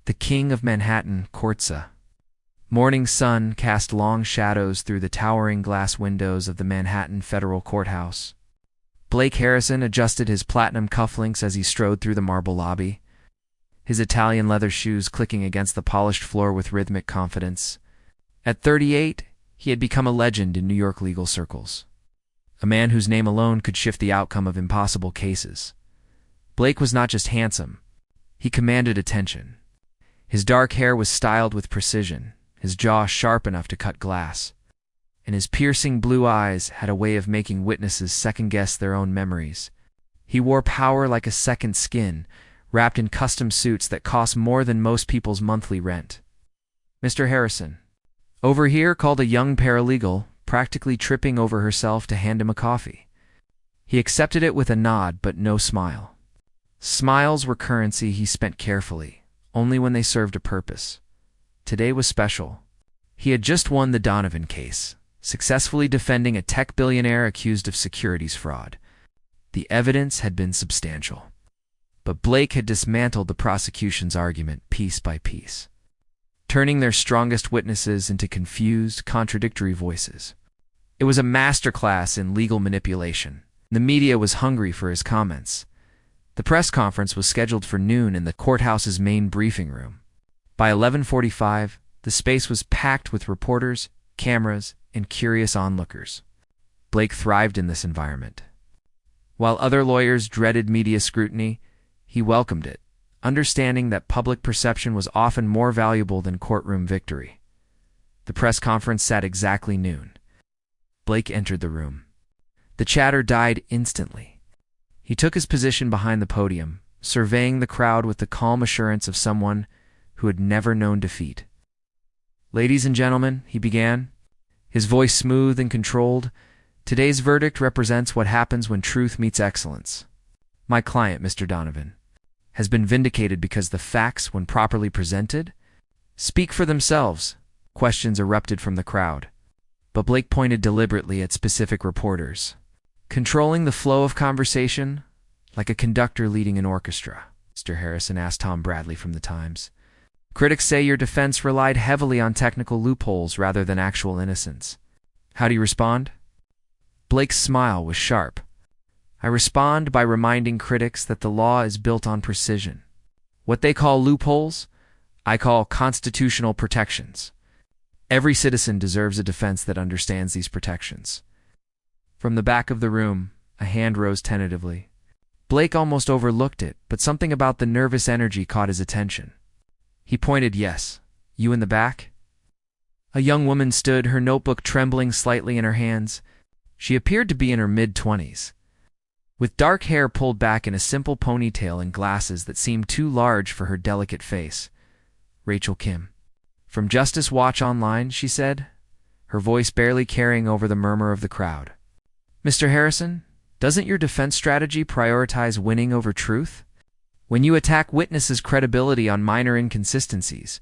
The king of Manhattan courtsa. Morning sun cast long shadows through the towering glass windows of the Manhattan Federal Courthouse. Blake Harrison adjusted his platinum cufflinks as he strode through the marble lobby, his Italian leather shoes clicking against the polished floor with rhythmic confidence. At 38, he had become a legend in New York legal circles, a man whose name alone could shift the outcome of impossible cases. Blake was not just handsome, he commanded attention. His dark hair was styled with precision, his jaw sharp enough to cut glass, and his piercing blue eyes had a way of making witnesses second-guess their own memories. He wore power like a second skin, wrapped in custom suits that cost more than most people's monthly rent. "Mr. Harrison." "Over here," called a young paralegal, practically tripping over herself to hand him a coffee. He accepted it with a nod but no smile. Smiles were currency he spent carefully, only when they served a purpose. Today was special. He had just won the Donovan case, successfully defending a tech billionaire accused of securities fraud. The evidence had been substantial, but Blake had dismantled the prosecution's argument piece by piece, turning their strongest witnesses into confused, contradictory voices. It was a masterclass in legal manipulation. The media was hungry for his comments. The press conference was scheduled for noon in the courthouse's main briefing room. By 11:45, the space was packed with reporters, cameras, and curious onlookers. Blake thrived in this environment. While other lawyers dreaded media scrutiny, he welcomed it, understanding that public perception was often more valuable than courtroom victory. The press conference sat exactly noon. Blake entered the room. The chatter died instantly. He took his position behind the podium, surveying the crowd with the calm assurance of someone who had never known defeat. "Ladies and gentlemen," he began, his voice smooth and controlled, "today's verdict represents what happens when truth meets excellence. My client, Mr. Donovan, has been vindicated because the facts, when properly presented, speak for themselves." Questions erupted from the crowd, but Blake pointed deliberately at specific reporters, controlling the flow of conversation like a conductor leading an orchestra. "Mr. Harrison," asked Tom Bradley from the Times, "critics say your defense relied heavily on technical loopholes rather than actual innocence. How do you respond?" Blake's smile was sharp. "I respond by reminding critics that the law is built on precision. What they call loopholes, I call constitutional protections. Every citizen deserves a defense that understands these protections." From the back of the room, a hand rose tentatively. Blake almost overlooked it, but something about the nervous energy caught his attention. He pointed. "Yes, you in the back?" A young woman stood, her notebook trembling slightly in her hands. She appeared to be in her mid-20s, with dark hair pulled back in a simple ponytail and glasses that seemed too large for her delicate face. "Rachel Kim. From Justice Watch Online," she said, her voice barely carrying over the murmur of the crowd. "Mr. Harrison, doesn't your defense strategy prioritize winning over truth? When you attack witnesses' credibility on minor inconsistencies,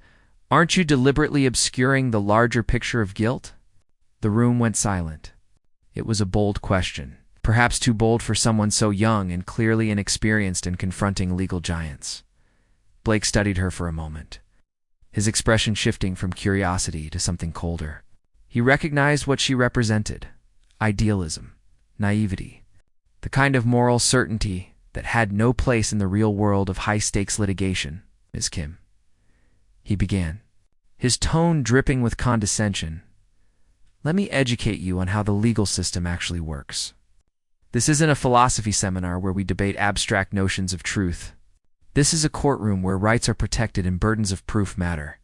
aren't you deliberately obscuring the larger picture of guilt?" The room went silent. It was a bold question, perhaps too bold for someone so young and clearly inexperienced in confronting legal giants. Blake studied her for a moment, his expression shifting from curiosity to something colder. He recognized what she represented: idealism, naivety, the kind of moral certainty that had no place in the real world of high-stakes litigation. "Ms. Kim," he began, his tone dripping with condescension, "let me educate you on how the legal system actually works. This isn't a philosophy seminar where we debate abstract notions of truth. This is a courtroom where rights are protected and burdens of proof matter."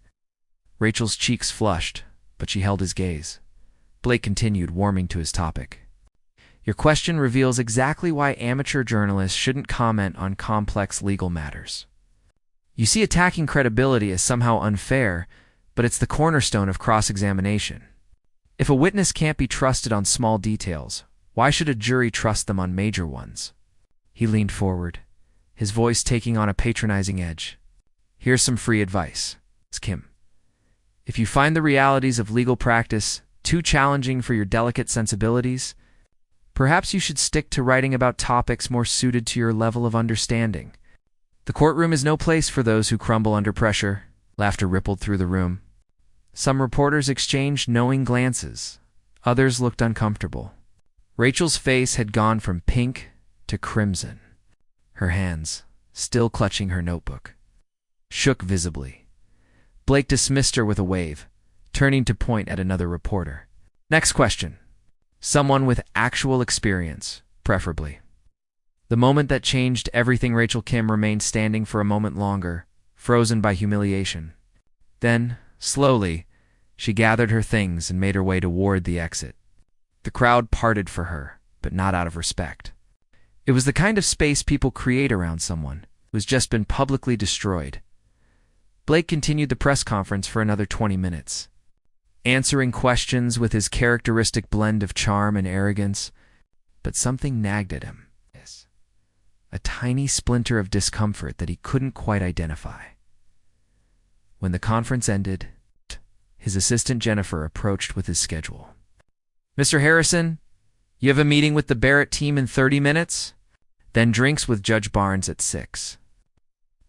Rachel's cheeks flushed, but she held his gaze. Blake continued, warming to his topic. "Your question reveals exactly why amateur journalists shouldn't comment on complex legal matters. You see attacking credibility as somehow unfair, but it's the cornerstone of cross-examination. If a witness can't be trusted on small details, why should a jury trust them on major ones?" He leaned forward, his voice taking on a patronizing edge. "Here's some free advice, Ms. Kim. If you find the realities of legal practice too challenging for your delicate sensibilities, perhaps you should stick to writing about topics more suited to your level of understanding. The courtroom is no place for those who crumble under pressure." Laughter rippled through the room. Some reporters exchanged knowing glances. Others looked uncomfortable. Rachel's face had gone from pink to crimson. Her hands, still clutching her notebook, shook visibly. Blake dismissed her with a wave, turning to point at another reporter. Next question. Someone with actual experience, preferably. The moment that changed everything, Rachel Kim remained standing for a moment longer, frozen by humiliation. Then, slowly, she gathered her things and made her way toward the exit. The crowd parted for her, but not out of respect. It was the kind of space people create around someone who has just been publicly destroyed. Blake continued the press conference for another 20 minutes, answering questions with his characteristic blend of charm and arrogance, but something nagged at him. A tiny splinter of discomfort that he couldn't quite identify. When the conference ended, his assistant Jennifer approached with his schedule. Mr. Harrison, you have a meeting with the Barrett team in 30 minutes? Then drinks with Judge Barnes at 6.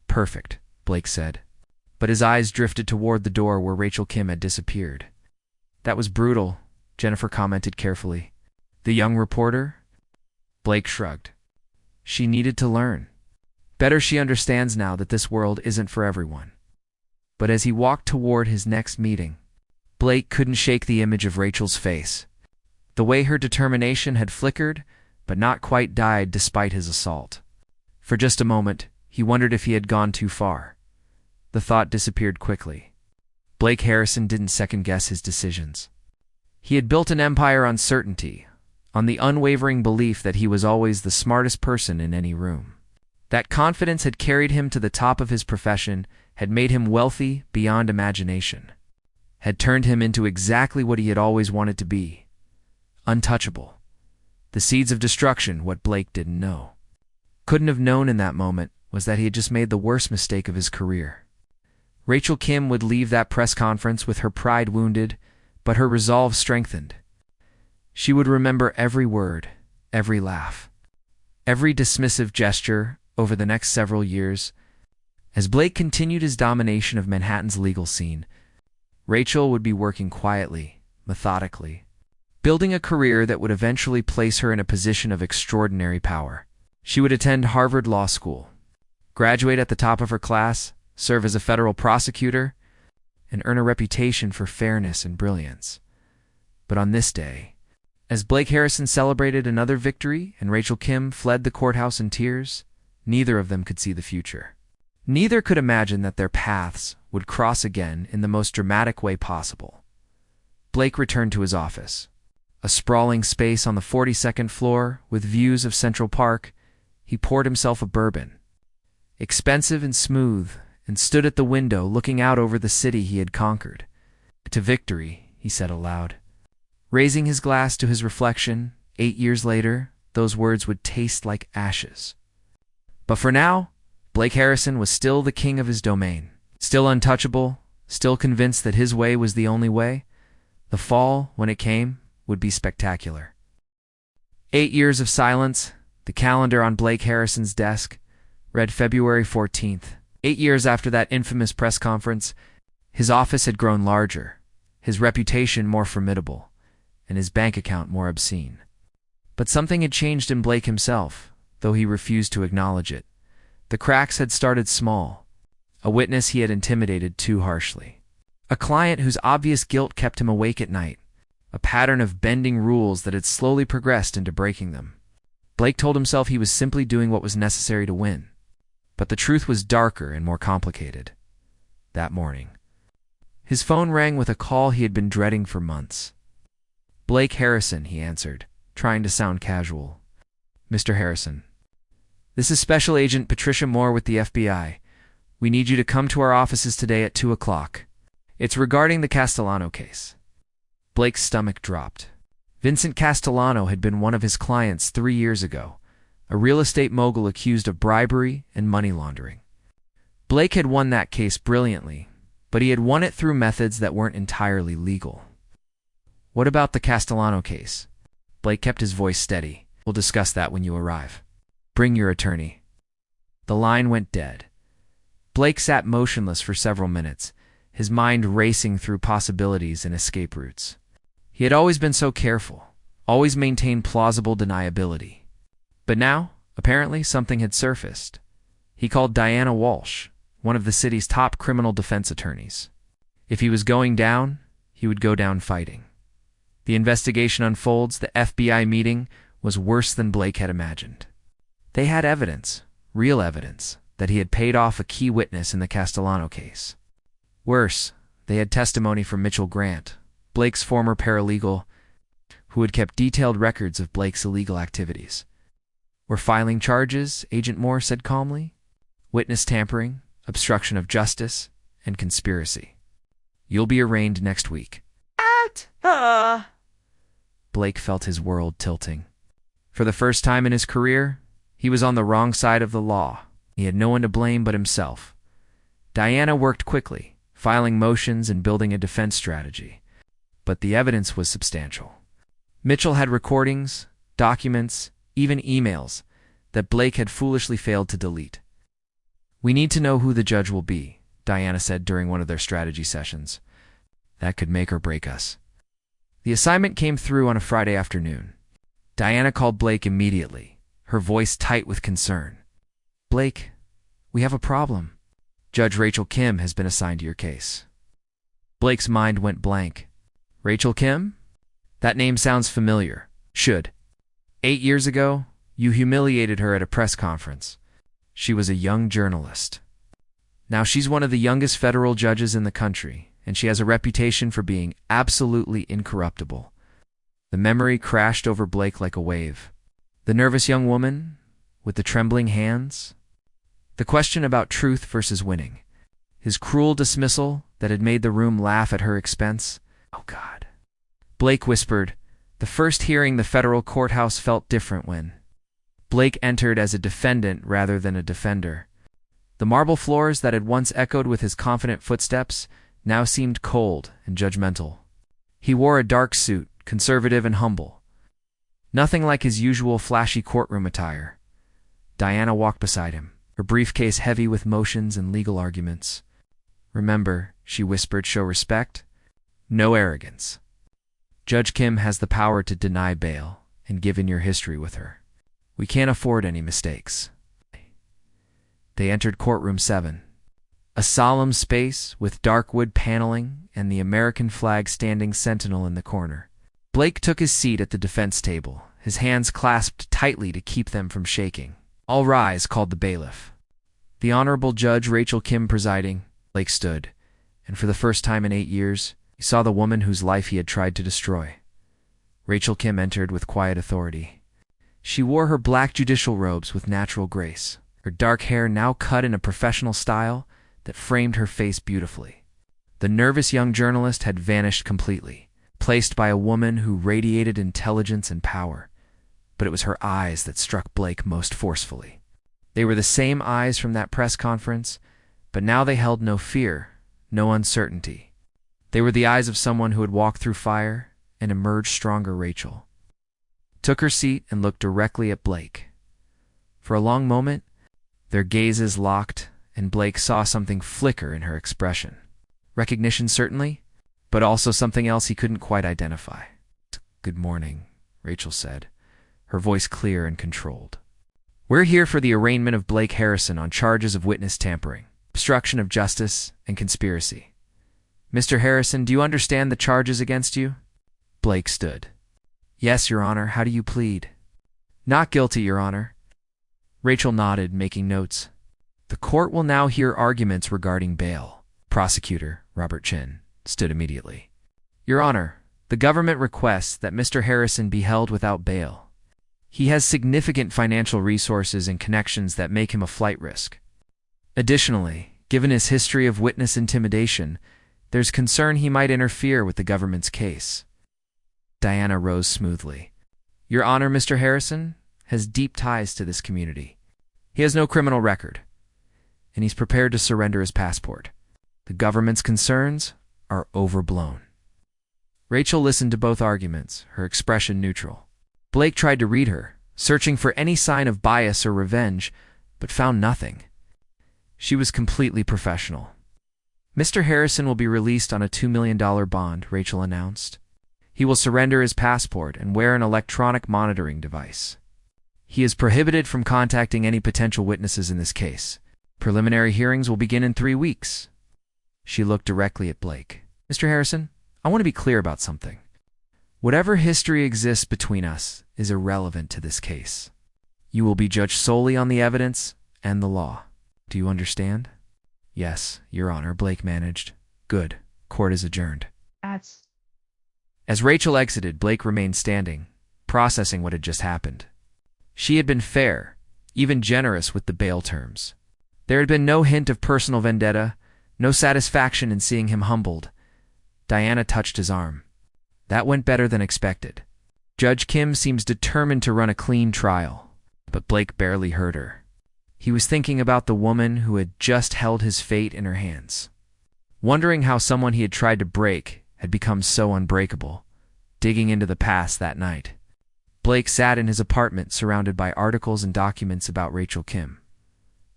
Perfect, Blake said, but his eyes drifted toward the door where Rachel Kim had disappeared. That was brutal, Jennifer commented carefully. The young reporter? Blake shrugged. She needed to learn. Better she understands now that this world isn't for everyone. But as he walked toward his next meeting, Blake couldn't shake the image of Rachel's face. The way her determination had flickered, but not quite died despite his assault. For just a moment, he wondered if he had gone too far. The thought disappeared quickly. Blake Harrison didn't second-guess his decisions. He had built an empire on certainty, on the unwavering belief that he was always the smartest person in any room. That confidence had carried him to the top of his profession, had made him wealthy beyond imagination, had turned him into exactly what he had always wanted to be: untouchable. The seeds of destruction, what Blake didn't know, couldn't have known in that moment, was that he had just made the worst mistake of his career. Rachel Kim would leave that press conference with her pride wounded, but her resolve strengthened. She would remember every word, every laugh, every dismissive gesture over the next several years. As Blake continued his domination of Manhattan's legal scene, Rachel would be working quietly, methodically, building a career that would eventually place her in a position of extraordinary power. She would attend Harvard Law School, graduate at the top of her class, serve as a federal prosecutor, and earn a reputation for fairness and brilliance. But on this day, as Blake Harrison celebrated another victory and Rachel Kim fled the courthouse in tears, neither of them could see the future. Neither could imagine that their paths would cross again in the most dramatic way possible. Blake returned to his office, a sprawling space on the 42nd floor with views of Central Park. He poured himself a bourbon, expensive and smooth, and stood at the window looking out over the city he had conquered. To victory, he said aloud. Raising his glass to his reflection, 8 years later, those words would taste like ashes. But for now, Blake Harrison was still the king of his domain, still untouchable, still convinced that his way was the only way. The fall, when it came, would be spectacular. 8 years of silence. The calendar on Blake Harrison's desk read February 14th. 8 years after that infamous press conference, his office had grown larger, his reputation more formidable, and his bank account more obscene. But something had changed in Blake himself, though he refused to acknowledge it. The cracks had started small. A witness he had intimidated too harshly. A client whose obvious guilt kept him awake at night. A pattern of bending rules that had slowly progressed into breaking them. Blake told himself he was simply doing what was necessary to win. But the truth was darker and more complicated. That morning, his phone rang with a call he had been dreading for months. Blake Harrison, he answered, trying to sound casual. Mr. Harrison, this is Special Agent Patricia Moore with the FBI. We need you to come to our offices today at 2 o'clock. It's regarding the Castellano case. Blake's stomach dropped. Vincent Castellano had been one of his clients 3 years ago, a real estate mogul accused of bribery and money laundering. Blake had won that case brilliantly, but he had won it through methods that weren't entirely legal. What about the Castellano case? Blake kept his voice steady. We'll discuss that when you arrive. Bring your attorney. The line went dead. Blake sat motionless for several minutes, his mind racing through possibilities and escape routes. He had always been so careful, always maintained plausible deniability. But now, apparently, something had surfaced. He called Diana Walsh, one of the city's top criminal defense attorneys. If he was going down, he would go down fighting. The investigation unfolds. The FBI meeting was worse than Blake had imagined. They had evidence, real evidence, that he had paid off a key witness in the Castellano case. Worse, they had testimony from Mitchell Grant, Blake's former paralegal, who had kept detailed records of Blake's illegal activities. "We're filing charges," Agent Moore said calmly. "Witness tampering, obstruction of justice, and conspiracy. You'll be arraigned next week." Blake felt his world tilting. For the first time in his career, he was on the wrong side of the law. He had no one to blame but himself. Diana worked quickly, filing motions and building a defense strategy. But the evidence was substantial. Mitchell had recordings, documents, even emails that Blake had foolishly failed to delete. "We need to know who the judge will be," Diana said during one of their strategy sessions. "That could make or break us." The assignment came through on a Friday afternoon. Diana called Blake immediately, her voice tight with concern. "Blake, we have a problem. Judge Rachel Kim has been assigned to your case." Blake's mind went blank. "Rachel Kim? That name sounds familiar. Should. 8 years ago, you humiliated her at a press conference. She was a young journalist. Now she's one of the youngest federal judges in the country, and she has a reputation for being absolutely incorruptible." The memory crashed over Blake like a wave. The nervous young woman, with the trembling hands. The question about truth versus winning. His cruel dismissal that had made the room laugh at her expense. Oh, God. Blake whispered, "The first hearing the federal courthouse felt different when." Blake entered as a defendant rather than a defender. The marble floors that had once echoed with his confident footsteps now seemed cold and judgmental. He wore a dark suit, conservative and humble. Nothing like his usual flashy courtroom attire. Diana walked beside him, her briefcase heavy with motions and legal arguments. "Remember," she whispered, "show respect. No arrogance. Judge Kim has the power to deny bail, and given your history with her, we can't afford any mistakes." They entered courtroom 7. A solemn space with dark wood paneling and the American flag standing sentinel in the corner. Blake took his seat at the defense table, his hands clasped tightly to keep them from shaking. "All rise," called the bailiff. The Honorable Judge Rachel Kim presiding. Blake stood, and for the first time in 8 years, he saw the woman whose life he had tried to destroy. Rachel Kim entered with quiet authority. She wore her black judicial robes with natural grace, her dark hair now cut in a professional style that framed her face beautifully. The nervous young journalist had vanished completely, placed by a woman who radiated intelligence and power. But it was her eyes that struck Blake most forcefully. They were the same eyes from that press conference, but now they held no fear, no uncertainty. They were the eyes of someone who had walked through fire and emerged stronger. Rachel took her seat and looked directly at Blake. For a long moment, their gazes locked, and Blake saw something flicker in her expression. Recognition, certainly, but also something else he couldn't quite identify. "Good morning," Rachel said, her voice clear and controlled. "We're here for the arraignment of Blake Harrison on charges of witness tampering, obstruction of justice, and conspiracy. Mr. Harrison, do you understand the charges against you?" Blake stood. "Yes, Your Honor. How do you plead?" "Not guilty, Your Honor." Rachel nodded, making notes. "The court will now hear arguments regarding bail." Prosecutor Robert Chin stood immediately. "Your Honor, the government requests that Mr. Harrison be held without bail. He has significant financial resources and connections that make him a flight risk. Additionally, given his history of witness intimidation, there's concern he might interfere with the government's case." Diana rose smoothly. "Your Honor, Mr. Harrison has deep ties to this community. He has no criminal record, and he's prepared to surrender his passport. The government's concerns are overblown." Rachel listened to both arguments, her expression neutral. Blake tried to read her, searching for any sign of bias or revenge, but found nothing. She was completely professional. Mr. Harrison will be released on a $2 million bond, Rachel announced. He will surrender his passport and wear an electronic monitoring device. He is prohibited from contacting any potential witnesses in this case. Preliminary hearings will begin in 3 weeks. She looked directly at Blake. Mr. Harrison, I want to be clear about something. Whatever history exists between us is irrelevant to this case. You will be judged solely on the evidence and the law. Do you understand? Yes, Your Honor, Blake managed. Good. Court is adjourned. As Rachel exited, Blake remained standing, processing what had just happened. She had been fair, even generous with the bail terms. There had been no hint of personal vendetta, no satisfaction in seeing him humbled. Diana touched his arm. That went better than expected. Judge Kim seems determined to run a clean trial, but Blake barely heard her. He was thinking about the woman who had just held his fate in her hands, wondering how someone he had tried to break had become so unbreakable, digging into the past that night. Blake sat in his apartment surrounded by articles and documents about Rachel Kim.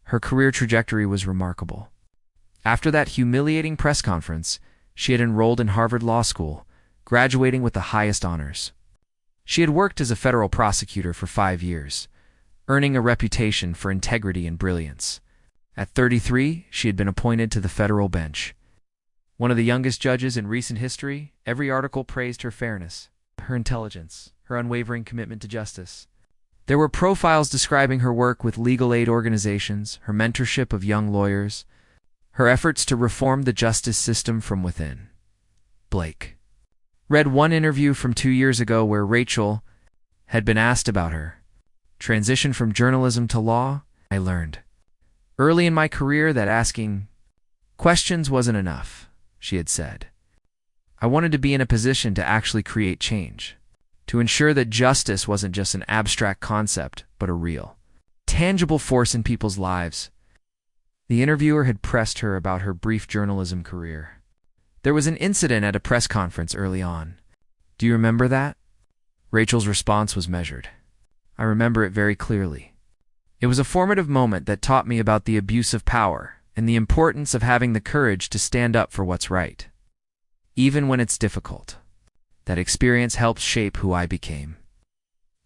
Her career trajectory was remarkable. After that humiliating press conference, she had enrolled in Harvard Law School, graduating with the highest honors. She had worked as a federal prosecutor for 5 years, earning a reputation for integrity and brilliance. At 33, she had been appointed to the federal bench. One of the youngest judges in recent history, every article praised her fairness, her intelligence, her unwavering commitment to justice. There were profiles describing her work with legal aid organizations, her mentorship of young lawyers, her efforts to reform the justice system from within. Blake read one interview from 2 years ago where Rachel had been asked about her transition from journalism to law. I learned early in my career that asking questions wasn't enough, she had said. I wanted to be in a position to actually create change, to ensure that justice wasn't just an abstract concept, but a real, tangible force in people's lives. The interviewer had pressed her about her brief journalism career. There was an incident at a press conference early on. Do you remember that? Rachel's response was measured. I remember it very clearly. It was a formative moment that taught me about the abuse of power and the importance of having the courage to stand up for what's right, even when it's difficult. That experience helped shape who I became.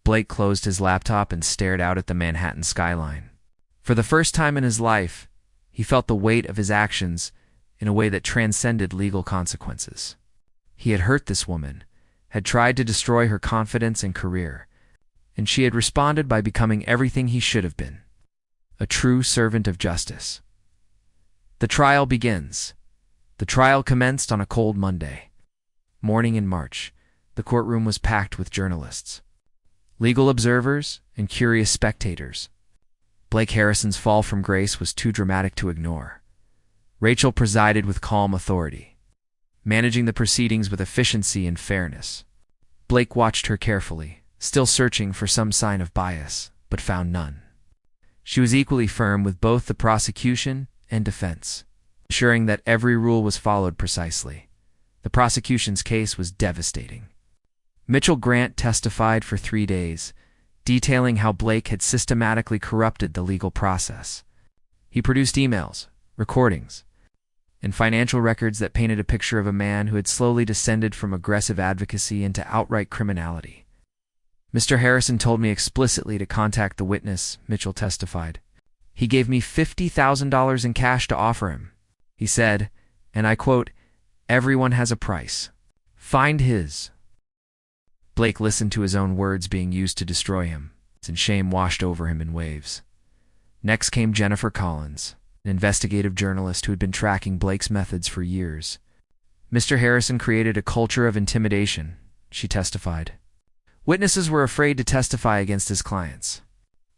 Blake closed his laptop and stared out at the Manhattan skyline. For the first time in his life, he felt the weight of his actions in a way that transcended legal consequences. He had hurt this woman, had tried to destroy her confidence and career, and she had responded by becoming everything he should have been, a true servant of justice. The trial begins. The trial commenced on a cold Monday morning in March. The courtroom was packed with journalists, legal observers, and curious spectators. Blake Harrison's fall from grace was too dramatic to ignore. Rachel presided with calm authority, managing the proceedings with efficiency and fairness. Blake watched her carefully, still searching for some sign of bias, but found none. She was equally firm with both the prosecution and defense, ensuring that every rule was followed precisely. The prosecution's case was devastating. Mitchell Grant testified for 3 days, detailing how Blake had systematically corrupted the legal process. He produced emails, recordings, and financial records that painted a picture of a man who had slowly descended from aggressive advocacy into outright criminality. Mr. Harrison told me explicitly to contact the witness, Mitchell testified. He gave me $50,000 in cash to offer him. He said, and I quote, "Everyone has a price. Find his." Blake listened to his own words being used to destroy him, and shame washed over him in waves. Next came Jennifer Collins, an investigative journalist who had been tracking Blake's methods for years. Mr. Harrison created a culture of intimidation, she testified. Witnesses were afraid to testify against his clients.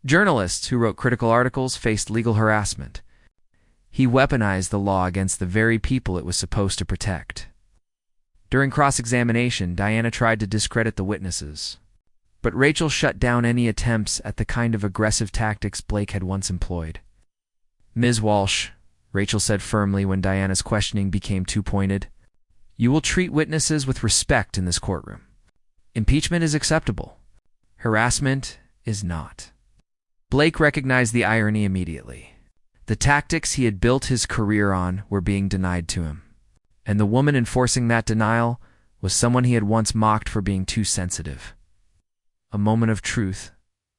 Journalists who wrote critical articles faced legal harassment. He weaponized the law against the very people it was supposed to protect. During cross-examination, Diana tried to discredit the witnesses, but Rachel shut down any attempts at the kind of aggressive tactics Blake had once employed. "Ms. Walsh," Rachel said firmly when Diana's questioning became too pointed, "you will treat witnesses with respect in this courtroom. Impeachment is acceptable. Harassment is not." Blake recognized the irony immediately. The tactics he had built his career on were being denied to him, and the woman enforcing that denial was someone he had once mocked for being too sensitive. A moment of truth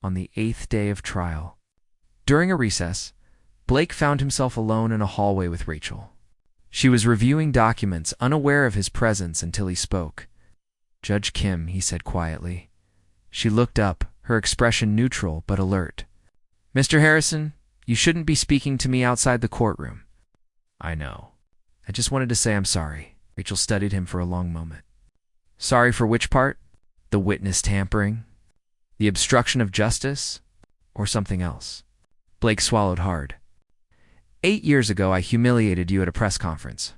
on the 8th day of trial. During a recess, Blake found himself alone in a hallway with Rachel. She was reviewing documents, unaware of his presence until he spoke. "Judge Kim," he said quietly. She looked up, her expression neutral but alert. "Mr. Harrison, you shouldn't be speaking to me outside the courtroom." "I know. I just wanted to say I'm sorry." Rachel studied him for a long moment. "Sorry for which part? The witness tampering? The obstruction of justice? Or something else?" Blake swallowed hard. 8 years ago, I humiliated you at a press conference.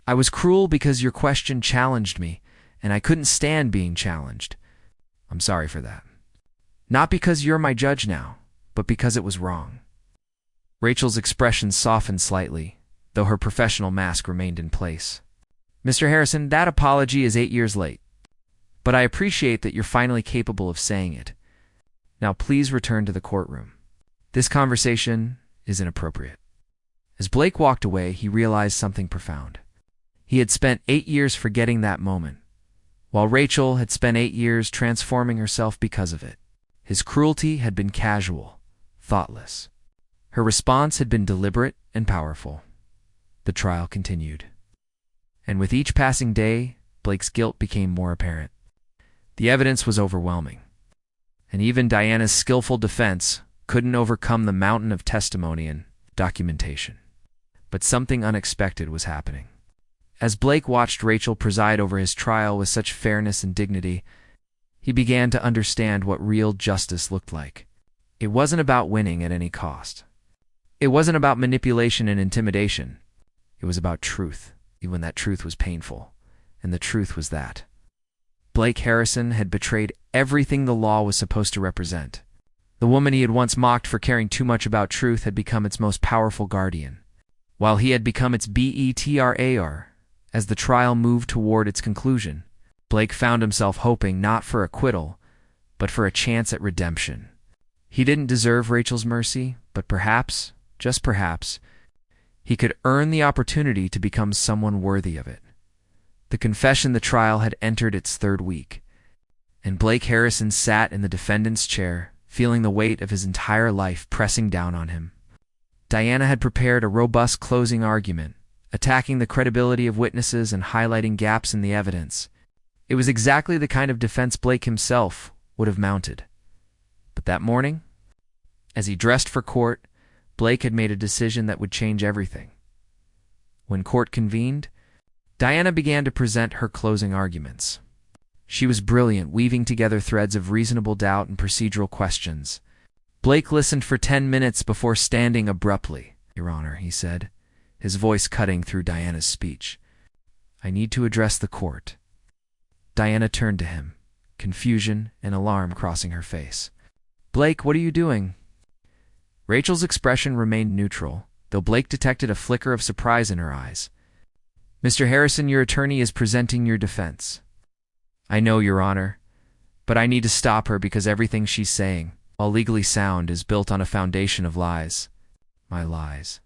I was cruel because your question challenged me, and I couldn't stand being challenged. I'm sorry for that. Not because you're my judge now, but because it was wrong. Rachel's expression softened slightly, though her professional mask remained in place. "Mr. Harrison, that apology is 8 years late, but I appreciate that you're finally capable of saying it. Now please return to the courtroom. This conversation is inappropriate." As Blake walked away, he realized something profound. He had spent 8 years forgetting that moment, while Rachel had spent 8 years transforming herself because of it. His cruelty had been casual, thoughtless. Her response had been deliberate and powerful. The trial continued. And with each passing day, Blake's guilt became more apparent. The evidence was overwhelming, and even Diana's skillful defense couldn't overcome the mountain of testimony and documentation. But something unexpected was happening. As Blake watched Rachel preside over his trial with such fairness and dignity, he began to understand what real justice looked like. It wasn't about winning at any cost. It wasn't about manipulation and intimidation. It was about truth, even when that truth was painful. And the truth was that Blake Harrison had betrayed everything the law was supposed to represent. The woman he had once mocked for caring too much about truth had become its most powerful guardian, while he had become its betrayer. As the trial moved toward its conclusion, Blake found himself hoping not for acquittal, but for a chance at redemption. He didn't deserve Rachel's mercy, but perhaps, just perhaps, he could earn the opportunity to become someone worthy of it. The confession the trial had entered its 3rd week, and Blake Harrison sat in the defendant's chair, feeling the weight of his entire life pressing down on him. Diana had prepared a robust closing argument, attacking the credibility of witnesses and highlighting gaps in the evidence. It was exactly the kind of defense Blake himself would have mounted. But that morning, as he dressed for court, Blake had made a decision that would change everything. When court convened, Diana began to present her closing arguments. She was brilliant, weaving together threads of reasonable doubt and procedural questions. Blake listened for 10 minutes before standing abruptly. "Your Honor," he said, his voice cutting through Diana's speech. "I need to address the court." Diana turned to him, confusion and alarm crossing her face. "Blake, what are you doing?" Rachel's expression remained neutral, though Blake detected a flicker of surprise in her eyes. "Mr. Harrison, your attorney is presenting your defense." "I know, Your Honor, but I need to stop her because everything she's saying, while legally sound, is built on a foundation of lies." "My lies."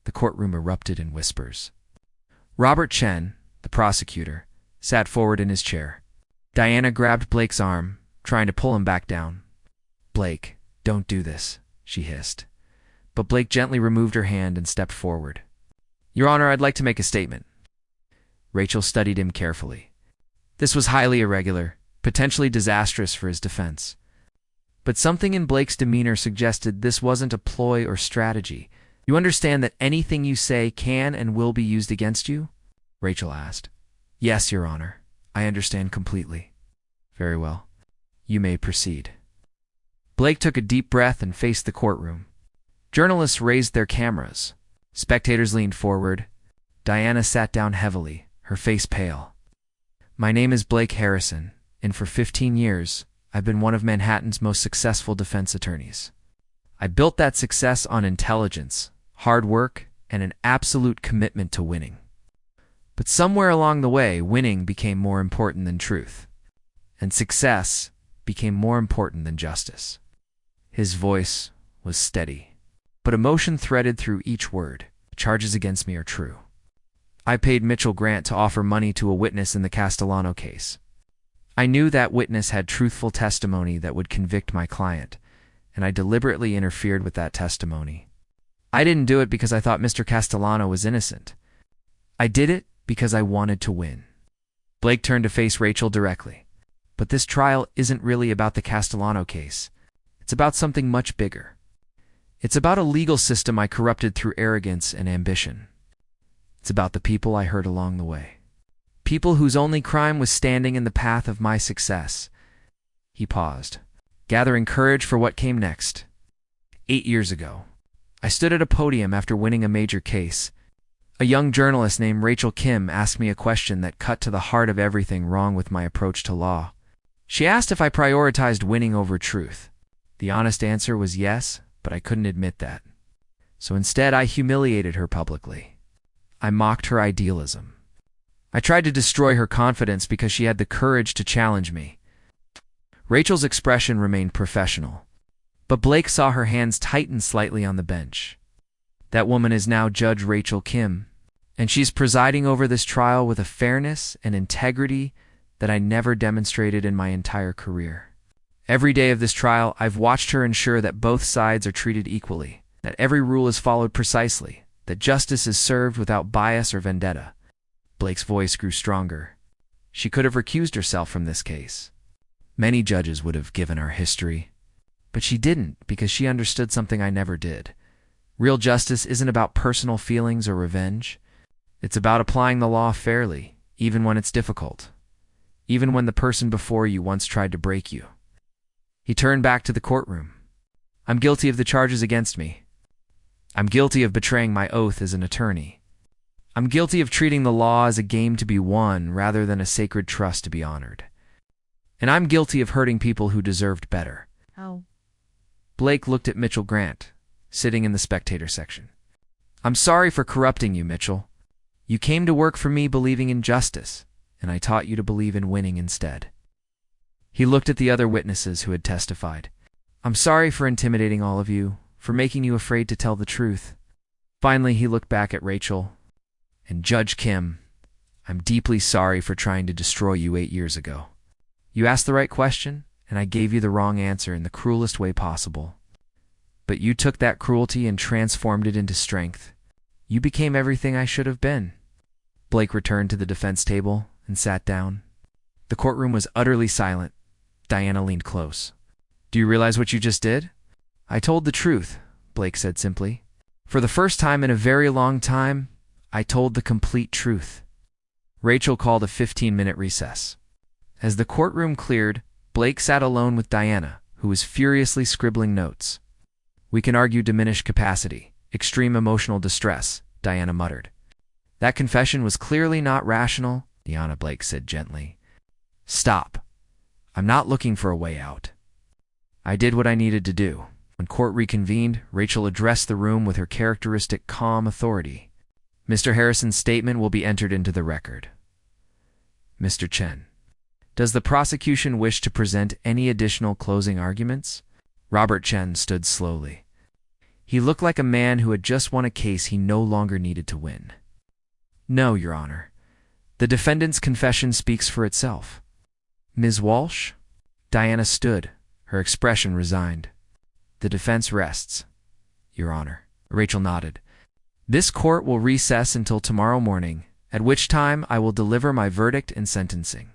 The courtroom erupted in whispers. Robert Chen, the prosecutor, sat forward in his chair. Diana grabbed Blake's arm, trying to pull him back down. "Blake, don't do this," she hissed. But Blake gently removed her hand and stepped forward. "Your Honor, I'd like to make a statement." Rachel studied him carefully. This was highly irregular, potentially disastrous for his defense. But something in Blake's demeanor suggested this wasn't a ploy or strategy. "You understand that anything you say can and will be used against you?" Rachel asked. "Yes, Your Honor. I understand completely." "Very well. You may proceed." Blake took a deep breath and faced the courtroom. Journalists raised their cameras. Spectators leaned forward. Diana sat down heavily, her face pale. "My name is Blake Harrison, and for 15 years, I've been one of Manhattan's most successful defense attorneys. I built that success on intelligence, hard work, and an absolute commitment to winning. But somewhere along the way, winning became more important than truth, and success became more important than justice." His voice was steady. but emotion threaded through each word. The charges against me are true. I paid Mitchell Grant to offer money to a witness in the Castellano case. I knew that witness had truthful testimony that would convict my client, and I deliberately interfered with that testimony. I didn't do it because I thought Mr. Castellano was innocent. I did it because I wanted to win. Blake turned to face Rachel directly. But this trial isn't really about the Castellano case. It's about something much bigger. It's about a legal system I corrupted through arrogance and ambition. It's about the people I hurt along the way. People whose only crime was standing in the path of my success. He paused, gathering courage for what came next. 8 years ago, I stood at a podium after winning a major case. A young journalist named Rachel Kim asked me a question that cut to the heart of everything wrong with my approach to law. She asked if I prioritized winning over truth. The honest answer was yes, but I couldn't admit that. So instead, I humiliated her publicly. I mocked her idealism. I tried to destroy her confidence because she had the courage to challenge me. Rachel's expression remained professional, but Blake saw her hands tighten slightly on the bench. That woman is now Judge Rachel Kim, and she's presiding over this trial with a fairness and integrity that I never demonstrated in my entire career. Every day of this trial, I've watched her ensure that both sides are treated equally, that every rule is followed precisely, that justice is served without bias or vendetta. Blake's voice grew stronger. She could have recused herself from this case. Many judges would have given our history, but she didn't because she understood something I never did. Real justice isn't about personal feelings or revenge. It's about applying the law fairly, even when it's difficult, even when the person before you once tried to break you. He turned back to the courtroom. I'm guilty of the charges against me. I'm guilty of betraying my oath as an attorney. I'm guilty of treating the law as a game to be won rather than a sacred trust to be honored. And I'm guilty of hurting people who deserved better. How? Blake looked at Mitchell Grant, sitting in the spectator section. I'm sorry for corrupting you, Mitchell. You came to work for me believing in justice, and I taught you to believe in winning instead. He looked at the other witnesses who had testified. I'm sorry for intimidating all of you, for making you afraid to tell the truth. Finally, he looked back at Rachel. And Judge Kim, I'm deeply sorry for trying to destroy you 8 years ago. You asked the right question, and I gave you the wrong answer in the cruelest way possible. But you took that cruelty and transformed it into strength. You became everything I should have been. Blake returned to the defense table and sat down. The courtroom was utterly silent. Diana leaned close. Do you realize what you just did? I told the truth, Blake said simply. For the first time in a very long time, I told the complete truth. Rachel called a 15-minute recess. As the courtroom cleared, Blake sat alone with Diana, who was furiously scribbling notes. We can argue diminished capacity, extreme emotional distress, Diana muttered. That confession was clearly not rational, Diana, Blake said gently. Stop. I'm not looking for a way out. I did what I needed to do. When court reconvened, Rachel addressed the room with her characteristic calm authority. Mr. Harrison's statement will be entered into the record. Mr. Chen, does the prosecution wish to present any additional closing arguments? Robert Chen stood slowly. He looked like a man who had just won a case he no longer needed to win. No, Your Honor. The defendant's confession speaks for itself. Ms. Walsh? Diana stood, her expression resigned. The defense rests, Your Honor. Rachel nodded. This court will recess until tomorrow morning, at which time I will deliver my verdict and sentencing.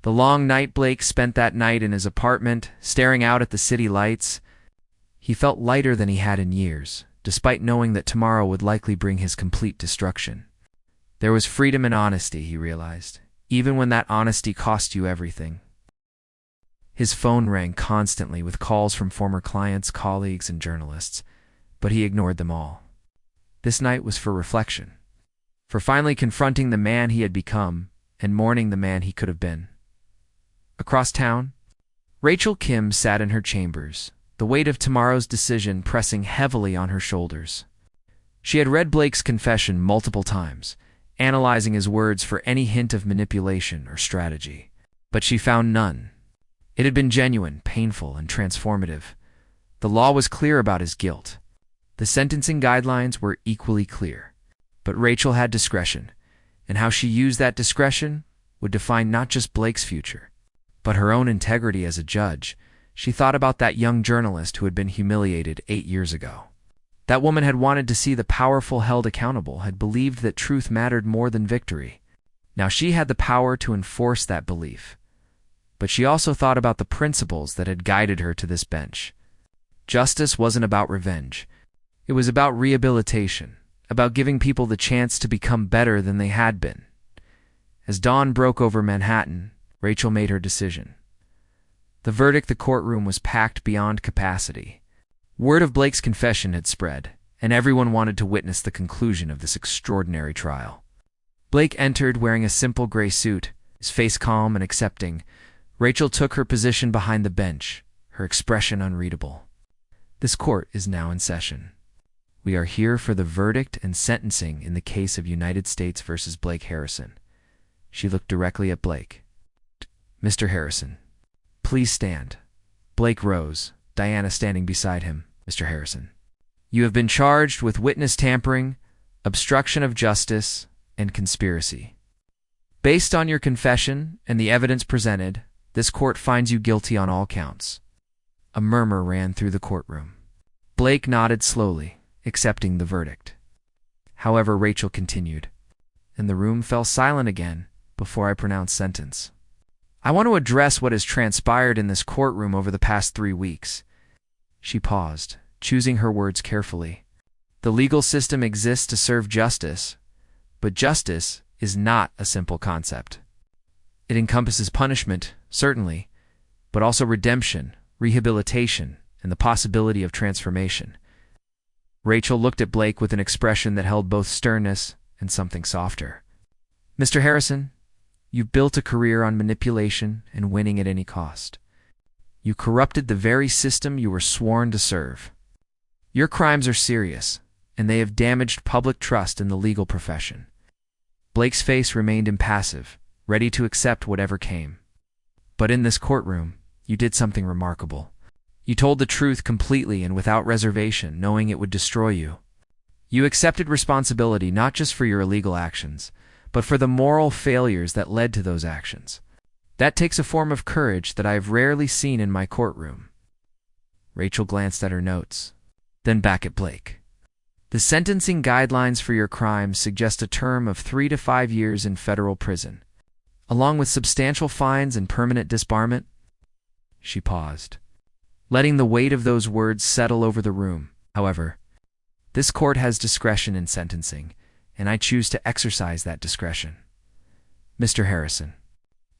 The long night Blake spent that night in his apartment, staring out at the city lights. He felt lighter than he had in years, despite knowing that tomorrow would likely bring his complete destruction. There was freedom in honesty, he realized, even when that honesty cost you everything. His phone rang constantly with calls from former clients, colleagues, and journalists, but he ignored them all. This night was for reflection, for finally confronting the man he had become and mourning the man he could have been. Across town, Rachel Kim sat in her chambers, the weight of tomorrow's decision pressing heavily on her shoulders. She had read Blake's confession multiple times, analyzing his words for any hint of manipulation or strategy, but she found none. It had been genuine, painful, and transformative. The law was clear about his guilt. The sentencing guidelines were equally clear, but Rachel had discretion, and how she used that discretion would define not just Blake's future, but her own integrity as a judge. She thought about that young journalist who had been humiliated 8 years ago. That woman had wanted to see the powerful held accountable, had believed that truth mattered more than victory. Now she had the power to enforce that belief. But she also thought about the principles that had guided her to this bench. Justice wasn't about revenge. It was about rehabilitation, about giving people the chance to become better than they had been. As dawn broke over Manhattan, Rachel made her decision. The verdict, the courtroom was packed beyond capacity. Word of Blake's confession had spread, and everyone wanted to witness the conclusion of this extraordinary trial. Blake entered wearing a simple gray suit, his face calm and accepting. Rachel took her position behind the bench, her expression unreadable. This court is now in session. We are here for the verdict and sentencing in the case of United States versus Blake Harrison. She looked directly at Blake. Mr. Harrison, please stand. Blake rose, Diana standing beside him. Mr. Harrison, you have been charged with witness tampering, obstruction of justice, and conspiracy. Based on your confession and the evidence presented, this court finds you guilty on all counts. A murmur ran through the courtroom. Blake nodded slowly, accepting the verdict. However, Rachel continued, and the room fell silent again before I pronounce sentence. I want to address what has transpired in this courtroom over the past 3 weeks. She paused, choosing her words carefully. The legal system exists to serve justice, but justice is not a simple concept. It encompasses punishment, certainly, but also redemption, rehabilitation, and the possibility of transformation. Rachel looked at Blake with an expression that held both sternness and something softer. Mr. Harrison, you've built a career on manipulation and winning at any cost. You corrupted the very system you were sworn to serve. Your crimes are serious, and they have damaged public trust in the legal profession. Blake's face remained impassive, ready to accept whatever came. But in this courtroom, you did something remarkable. You told the truth completely and without reservation, knowing it would destroy you. You accepted responsibility not just for your illegal actions, but for the moral failures that led to those actions. That takes a form of courage that I have rarely seen in my courtroom. Rachel glanced at her notes, then back at Blake. The sentencing guidelines for your crimes suggest a term of 3 to 5 years in federal prison, along with substantial fines and permanent disbarment. She paused, letting the weight of those words settle over the room. However, this court has discretion in sentencing, and I choose to exercise that discretion. Mr. Harrison,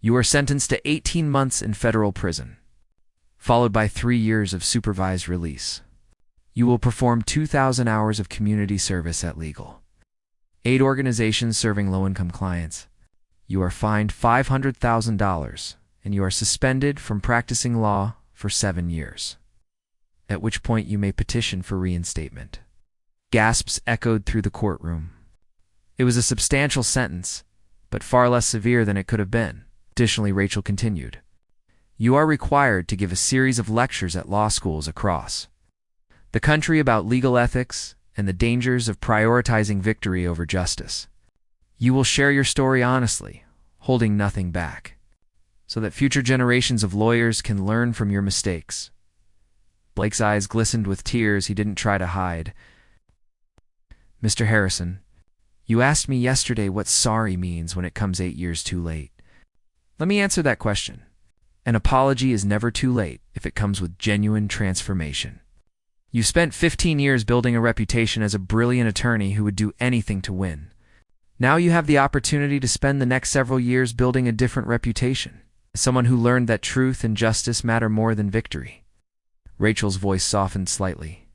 you are sentenced to 18 months in federal prison, followed by 3 years of supervised release. You will perform 2,000 hours of community service at legal aid organizations serving low-income clients. You are fined $500,000, and you are suspended from practicing law for 7 years, at which point you may petition for reinstatement. Gasps echoed through the courtroom. It was a substantial sentence, but far less severe than it could have been. Additionally, Rachel continued, you are required to give a series of lectures at law schools across the country about legal ethics and the dangers of prioritizing victory over justice. You will share your story honestly, holding nothing back, so that future generations of lawyers can learn from your mistakes. Blake's eyes glistened with tears he didn't try to hide. Mr. Harrison, you asked me yesterday what sorry means when it comes 8 years too late. Let me answer that question. An apology is never too late if it comes with genuine transformation. You spent 15 years building a reputation as a brilliant attorney who would do anything to win. Now you have the opportunity to spend the next several years building a different reputation, as someone who learned that truth and justice matter more than victory. Rachel's voice softened slightly.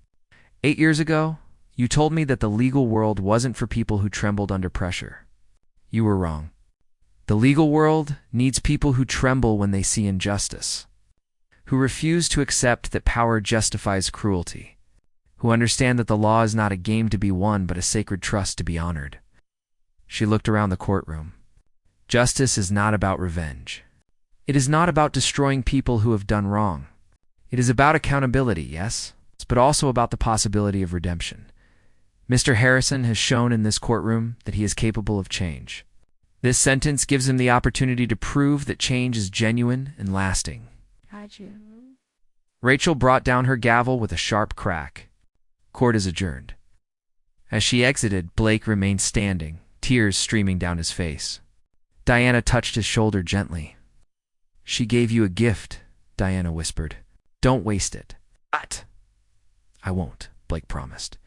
8 years ago, you told me that the legal world wasn't for people who trembled under pressure. You were wrong. The legal world needs people who tremble when they see injustice, who refuse to accept that power justifies cruelty, who understand that the law is not a game to be won but a sacred trust to be honored. She looked around the courtroom. Justice is not about revenge. It is not about destroying people who have done wrong. It is about accountability, yes? but also about the possibility of redemption. Mr. Harrison has shown in this courtroom that he is capable of change. This sentence gives him the opportunity to prove that change is genuine and lasting. Rachel brought down her gavel with a sharp crack. Court is adjourned. As she exited, Blake remained standing, tears streaming down his face. Diana touched his shoulder gently. "She gave you a gift," Diana whispered. "Don't waste it." "But I won't," Blake promised.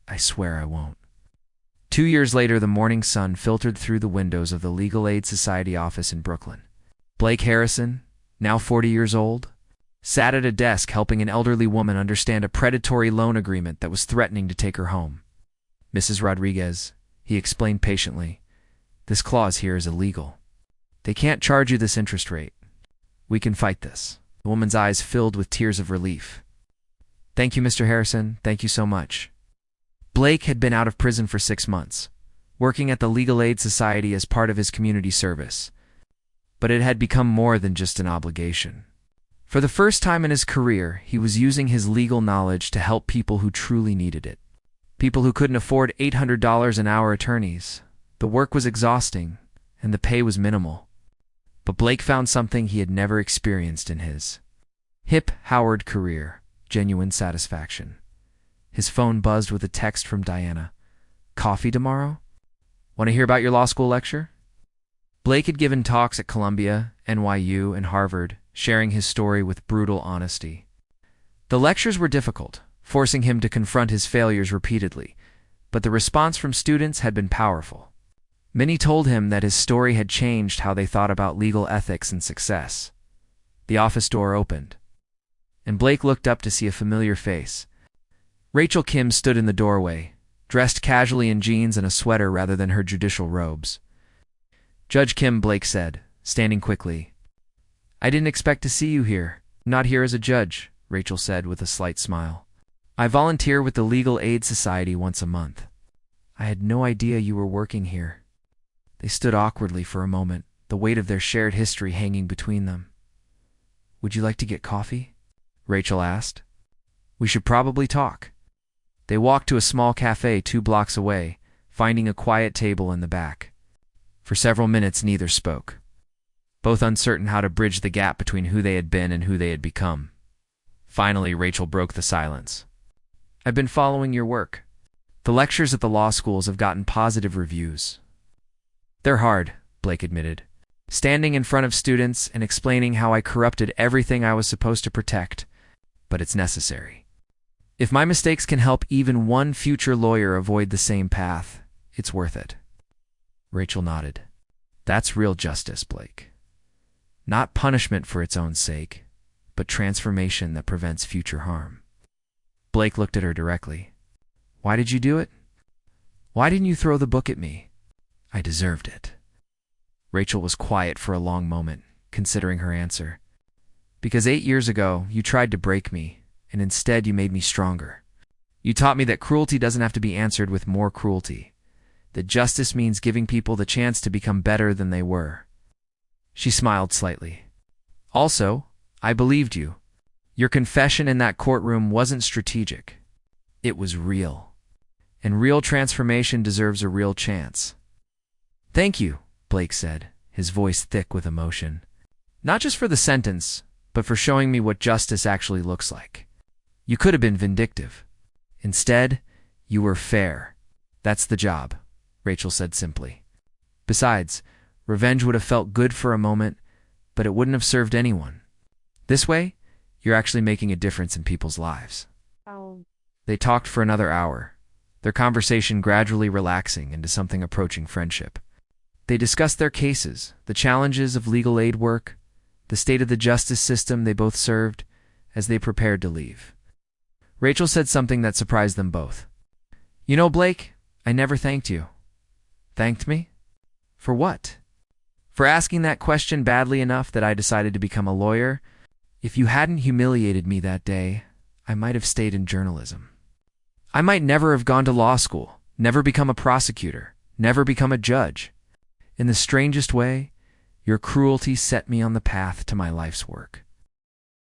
"I swear I won't." 2 years later, the morning sun filtered through the windows of the Legal Aid Society office in Brooklyn. Blake Harrison, now 40 years old, sat at a desk helping an elderly woman understand a predatory loan agreement that was threatening to take her home. "Mrs. Rodriguez," he explained patiently, "this clause here is illegal. They can't charge you this interest rate. We can fight this." The woman's eyes filled with tears of relief. "Thank you, Mr. Harrison. Thank you so much." Blake had been out of prison for 6 months, working at the Legal Aid Society as part of his community service. But it had become more than just an obligation. For the first time in his career, he was using his legal knowledge to help people who truly needed it. People who couldn't afford $800 an hour attorneys. The work was exhausting, and the pay was minimal. But Blake found something he had never experienced in his hip Howard career: genuine satisfaction. His phone buzzed with a text from Diana. "Coffee tomorrow? Want to hear about your law school lecture?" Blake had given talks at Columbia, NYU, and Harvard, sharing his story with brutal honesty. The lectures were difficult, forcing him to confront his failures repeatedly, but the response from students had been powerful. Many told him that his story had changed how they thought about legal ethics and success. The office door opened, and Blake looked up to see a familiar face. Rachel Kim stood in the doorway, dressed casually in jeans and a sweater rather than her judicial robes. "Judge Kim," Blake said, standing quickly. "I didn't expect to see you here." "Not here as a judge," Rachel said with a slight smile. "I volunteer with the Legal Aid Society once a month." "I had no idea you were working here." They stood awkwardly for a moment, the weight of their shared history hanging between them. "Would you like to get coffee?" Rachel asked. "We should probably talk." They walked to a small cafe 2 blocks away, finding a quiet table in the back. For several minutes, neither spoke, both uncertain how to bridge the gap between who they had been and who they had become. Finally, Rachel broke the silence. "I've been following your work. The lectures at the law schools have gotten positive reviews." "They're hard," Blake admitted, standing in front of students and explaining how I corrupted everything I was supposed to protect, but it's necessary. If my mistakes can help even one future lawyer avoid the same path, it's worth it." Rachel nodded. "That's real justice, Blake. Not punishment for its own sake, but transformation that prevents future harm." Blake looked at her directly. "Why did you do it? Why didn't you throw the book at me?" "I deserved it." Rachel was quiet for a long moment, considering her answer. "Because 8 years ago, you tried to break me, and instead you made me stronger. You taught me that cruelty doesn't have to be answered with more cruelty, that justice means giving people the chance to become better than they were." She smiled slightly. "Also, I believed you. Your confession in that courtroom wasn't strategic. It was real. And real transformation deserves a real chance." "Thank you," Blake said, his voice thick with emotion. "Not just for the sentence, but for showing me what justice actually looks like. You could have been vindictive. Instead, you were fair. That's the job," Rachel said simply. "Besides, revenge would have felt good for a moment, but it wouldn't have served anyone. This way, you're actually making a difference in people's lives." They talked for another hour, their conversation gradually relaxing into something approaching friendship. They discussed their cases, the challenges of legal aid work, the state of the justice system they both served, as they prepared to leave. Rachel said something that surprised them both. "You know, Blake, I never thanked you." "Thanked me? For what?" "For asking that question badly enough that I decided to become a lawyer. If you hadn't humiliated me that day, I might have stayed in journalism. I might never have gone to law school, never become a prosecutor, never become a judge. In the strangest way, your cruelty set me on the path to my life's work."